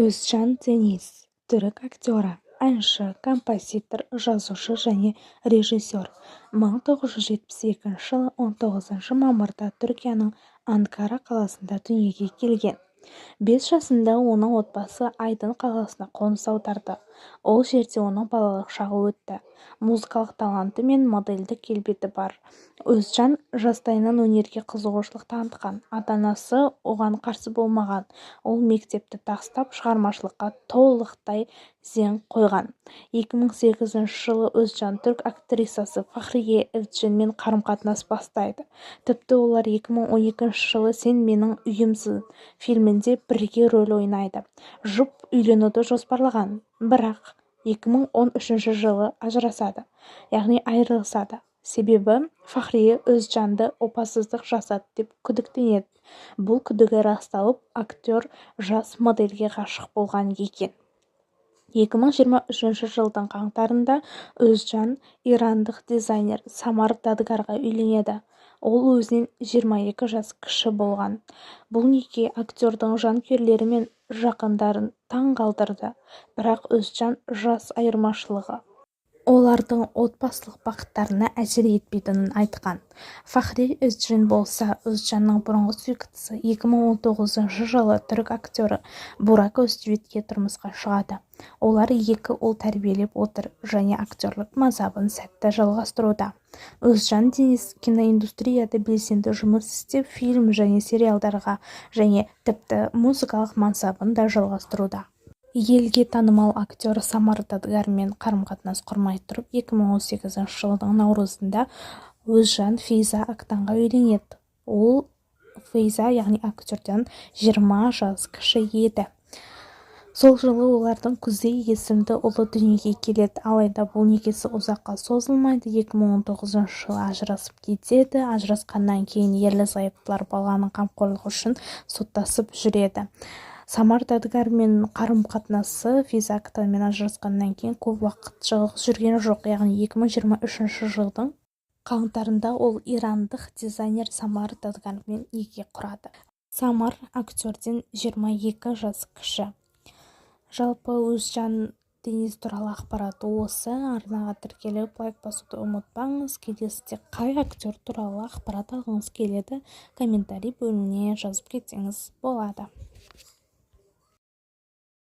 Өзжан Дениз түрік актері, әнші, композитор, жазушы және режиссер. 1972 жылы 19 мамырда Түркияның Анкара қаласында дүниеге келген. 5 жасында оның отбасы Айдын қаласына қоныс аударды. Ол жерде оның балалық шағы өтті. Музыкалық таланты мен модельдік келбеті бар. Өзжан жастайынан өнерге қызығушылық танытқан. Ата-анасы оған қарсы болмаған. Ол мектепті тастап шығармашылыққа толықтай зен қойған. 2008 жылы Өзжан түрк актрисасы Фахрие Evcenмен қарым-қатынас бастайды. Тіпті олар 2012 жылы «Сен менің үйімсің» фильмінде бірге рөл ойнайды. Жұп үйленуді жоспарлаған, бірақ 2013 жылы ажырасады, яғни айырылысады. Себебі Фахрие Өзжанды опасыздық жасады деп күдіктенеді. Бұл күдігі расталып, актер жас модельге ғашық болған екен. 2023 жылдың қаңтарында Өзжан ирандық дизайнер Самар Дадгарға үйленеді. Ол өзінен 22 жас кіші болған. Бұл неке актердің жанкүйерлері мен жақындарын таң қалдырды. Бірақ Өзжан жас айырмашылығы олардың отбасылық бақыттарына әсер етпейтінін айтқан. Фахри Evcen болса, Өзжанның бұрынғы сүйіктісі 2019 жылы түрік актері Бурак Özçivitке тұрмысқа шығады. Олар 2 ұл тәрбиелеп отыр және актерлік мансабын сәтті жалғастыруда. Өзжан Дениз киноиндустрияда белсенді жұмыс істеп, фильм және сериалдарға және тіпті музыкалық мансабын да жалғастыруда. Елге танымал актер Самар Дадгармен қарым-қатынас құрмай тұрып, 2018 жылдың наурызында Өзжан Фейза Актанға үйленеді. Ол Фейза, яғни актерден 20 жас кіші еді. Сол жылы олардың Күзей есімді ұлы дүниеге келеді, алайда бұл некесі ұзаққа созылмайды. 2019 жылы ажырасып кетеді. Ажырасқаннан кейін ерлі-зайыптылар баланың қамқорлығы үшін соттасып жүреді. Самар Дадгармен қарым-қатынасы Фейза Актанмен ажырасқаннан кейін көп уақыт жүрген жоқ, яғни 2023 жылдың қаңтарында ол ирандық дизайнер Самар Дадгармен неке құрады. Самар актерден 22 жас кіші. Жалпы Өзжан Дениз туралы ақпарат осы. Арнаға тіркеліп лайк басуды ұмытпаңыз. Келесіде қай актер туралы ақпарат алғыңыз келеді, комментарий бөліміне жазып кетсеңіз болады.